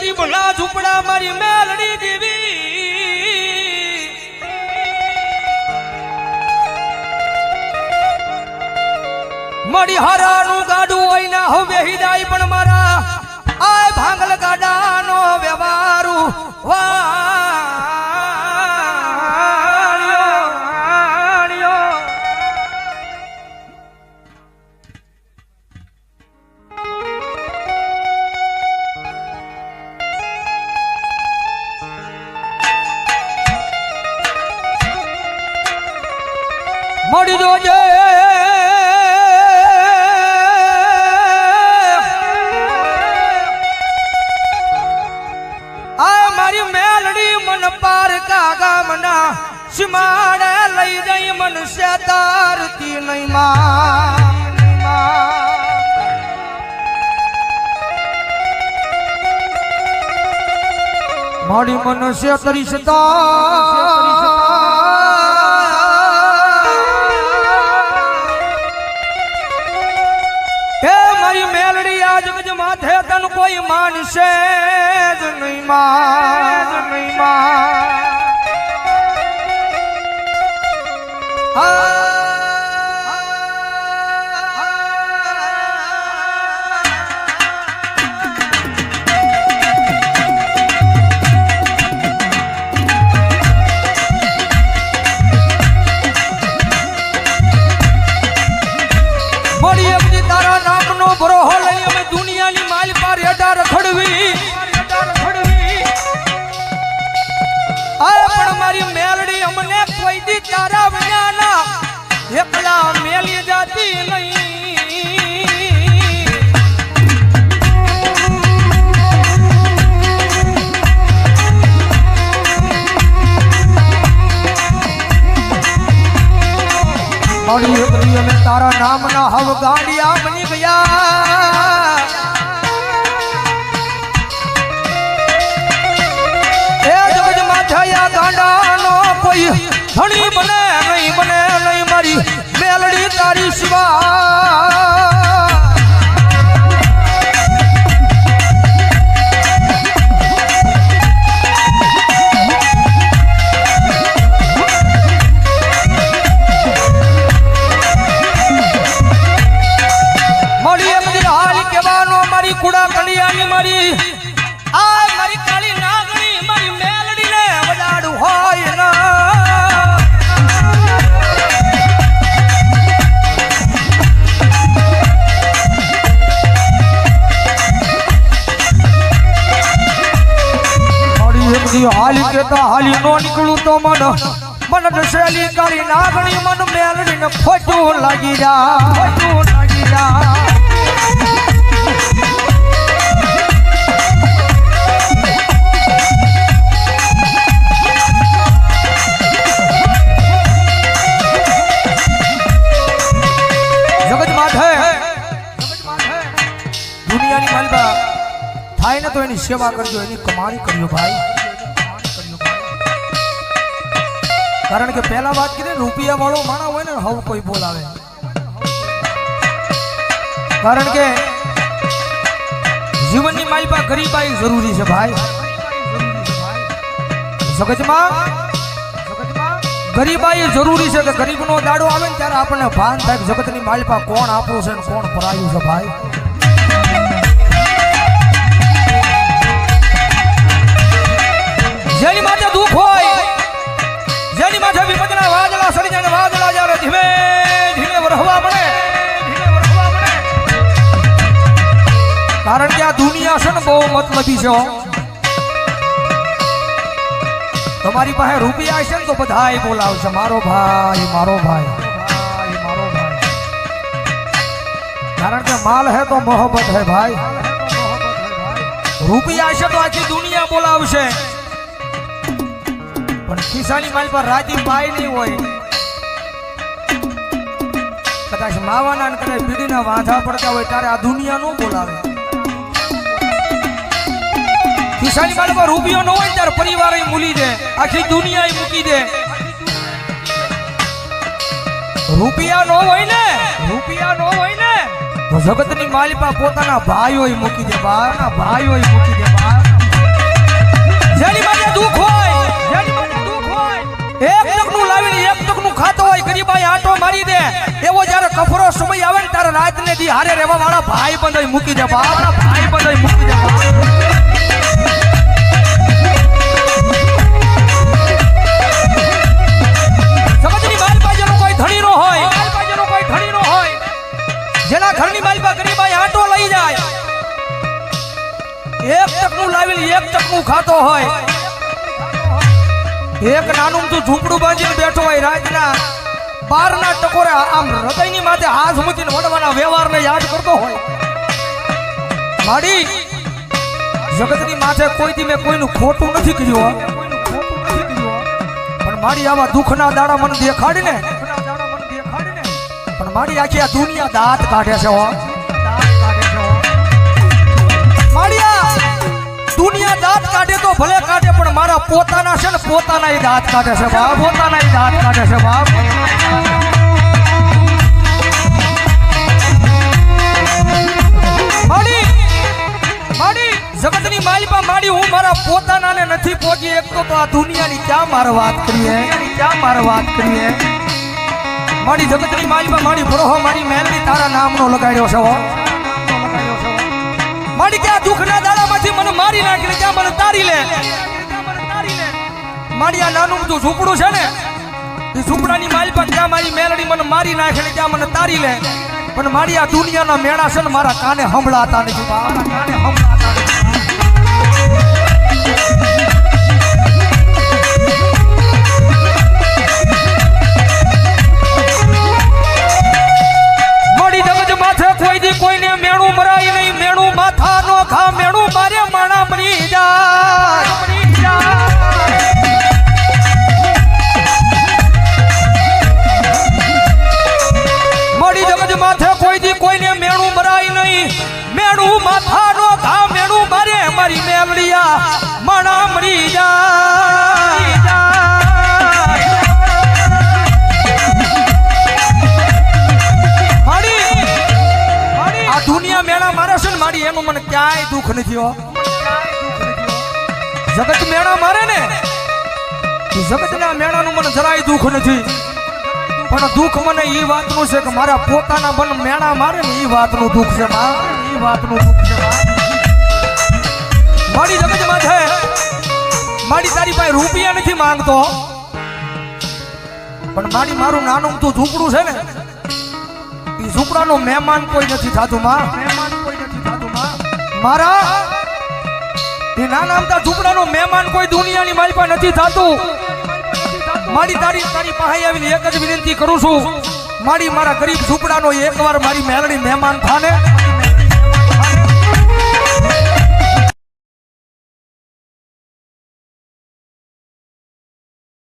ગરીબના ઝૂંપડા મારી મેલડી દેવી મારી હારાનું ગાડું હોય ના હવે હિદાય પણ મારા આ ભાંગલ ગાડાનો વ્યવહારું મળી જોજે આ મારી મેલડી મન પાર ગામના સીમાડે લઈ જઈ મનુષ્ય તારતી નહીં મારી મનુષ્ય તરીસતા મેલડી આજ ગજ માથે તન કોઈ માનશે જ નહીં બરોહો લઈ અમે દુનિયાની માલ પર હેડા રખડવી પણ મારી મેલડી અમને કોઈ દી તારા વિનાના એકલા મેલી જાતી નહીં મારી અમે તારા નામના હવ ગાંડિયા બની ગયા એ જગત માથાયા ગાંડાનો કોઈ ધણી બને નહીં મારી મેલડી તારી સિવા કુડા કલિયાની મારી આ મારી કાળી નાગણી મારી મેલડીને વડાડું હોય ના મારી એકદી હાલી કેતા હાલી નો નીકળું તો મન દસેલી કાળી નાગણી મન મેલડીને ખોટું લાગી જા દુનિયાની માલબા થાય ને તો એની સેવા કરજો એની કમાણી કરજો ભાઈ કારણ કે પહેલા વાત કરી રૂપિયા વાળો માણા હોય ને હવે કોઈ બોલાવે કારણ કે જીવનની માલબા ગરીબાઈ જરૂરી છે ભાઈ જગતમાં ગરીબાઈ જરૂરી છે કે ગરીબનો દાડો આવે ને ત્યારે આપણને ભાન થાય જગતની માલબા કોણ આપણું છે ને કોણ પરાયું છે ભાઈ જેની માથે દુઃખ હોય જેની માથે વિપદના વાદળા સડી જાય વાદળા જ્યારે ધીમે ધીમે વરહવા પડે કારણ કે આ દુનિયા છે ને બહુ મતલબી છે તમારી પાસે રૂપિયા હશે ને તો બધાય બોલાવશે મારો ભાઈ કારણ કે માલ હે તો મોહબ્બત હે ભાઈ રૂપિયા હશે તો આખી દુનિયા બોલાવશે પણ ખિસ્સાની માલ પર રાજી પાય નહીં હોય કદાચ માવાના ને કદાચ બીડીના વાંધા પડતા હોય ત્યારે આ દુનિયા નો બોલાવે ખિસ્સાની માલ પર રૂપિયો ન હોય ત્યારે પરિવાર મૂલી દે આખી દુનિયા મૂકી દે રૂપિયા નો હોય ને તો જગતની માલિપા પોતાના ભાઈઓ મૂકી દે ભાઈઓ મૂકી દે હારે રહેવા વાળા ભાઈ બંધ મૂકી દે બાપ, ભાઈ બંધ મૂકી દે બાપ. જગતની માલપા જેનો કોઈ ધણી નો હોય, જેનો કોઈ ધણી નો હોય, જેના ઘરની માલપા ગરીબાઈ આટો લઈ જાય, એક ટકનું લાવીને એક ટકનું ખાતો હોય, એક નાનું તું ઝૂંપડું બાંધીને બેઠો હોય, રાતના 12 ના ટકોરે આમ હૃદયની માથે હાથ મૂકીને વડવાના વ્યવહારને યાદ કરતો હોય. માડી જગતની માથે કોઈથી મેં કોઈનું ખોટું નથી કર્યું, પણ મારી આવા દુઃખના દાડા મને દેખાડીને, પણ મારી આખી આ દુનિયા દાંત કાઢે છે. માળિયા દુનિયા દાંત કાઢે તો ભલે કાઢે, પણ મારા પોતાના છે ને પોતાના દાંત કાઢે છે બાપ, પોતાના દાંત કાઢે છે બાપ. માડી માડી જગતની માલિપા માડી હું મારા પોતાનાને નથી પહોંચી એક તો આ દુનિયાની ક્યાં મારે વાત કરીએ, ક્યાં મારે વાત કરીએ. માડી જગતની માલિપા માડી ભરોહો મારી મેલડી તારા નામનો લગાડ્યો છે હો. માડી ક્યાં દુઃખના દાડામાંથી મને મારી નાખીને ક્યાં મને તારી લે. માડી આ નાનું તું ઝૂંપડું છે ને, એ ઝૂંપડાની માલપા ક્યાં મારી મેલડી મને મારી નાખીને ક્યાં મને તારી લે, પણ મારી આ દુનિયાના મેળા છે ને મારા કાને સંભળાતા નથી, મારા કાને સંભળાતા નથી. માડી જગત માથે કોઈ દી કોઈને મેણું મરાય નહીં, મેણું માથા નો ખા, મેણું મારે માણા મરી જાય. માડી જગત માથે કોઈ દી કોઈને મેણું મરાય નહીં, મેણું માથા નો ખા, મેણું મારે મારી મેલડિયા માણા મરી જાય. આ દુનિયા મેળા મારે છે ને મારી એનું મને ક્યાંય દુઃખ નથી હો. જગત મેળા મારે ને જગતના મેળાનું મને જરાય દુઃખ નથી, પણ દુઃખ મને એ વાતનું છે કે મારા પોતાના બન મેળા મારે ને એ વાતનું દુઃખ છે, એ વાતનું દુઃખ છે. મારી જગત માથે મારી તારી પાસે રૂપિયા નથી માંગતો, પણ મારી મારું નાનું તું ઝૂંપડું છે ને, ઝૂંપડાનો મહેમાન કોઈ નથી થતું માં, મારા એ નાના અમથા ઝૂંપડાનો મહેમાન કોઈ દુનિયાની મારી પાસે નથી થતું. મારી તારી પાસે આવીને એક જ વિનંતી કરું છું, મારી મારા ગરીબ ઝૂંપડાનો એકવાર મારી મેલડી મહેમાન થાને.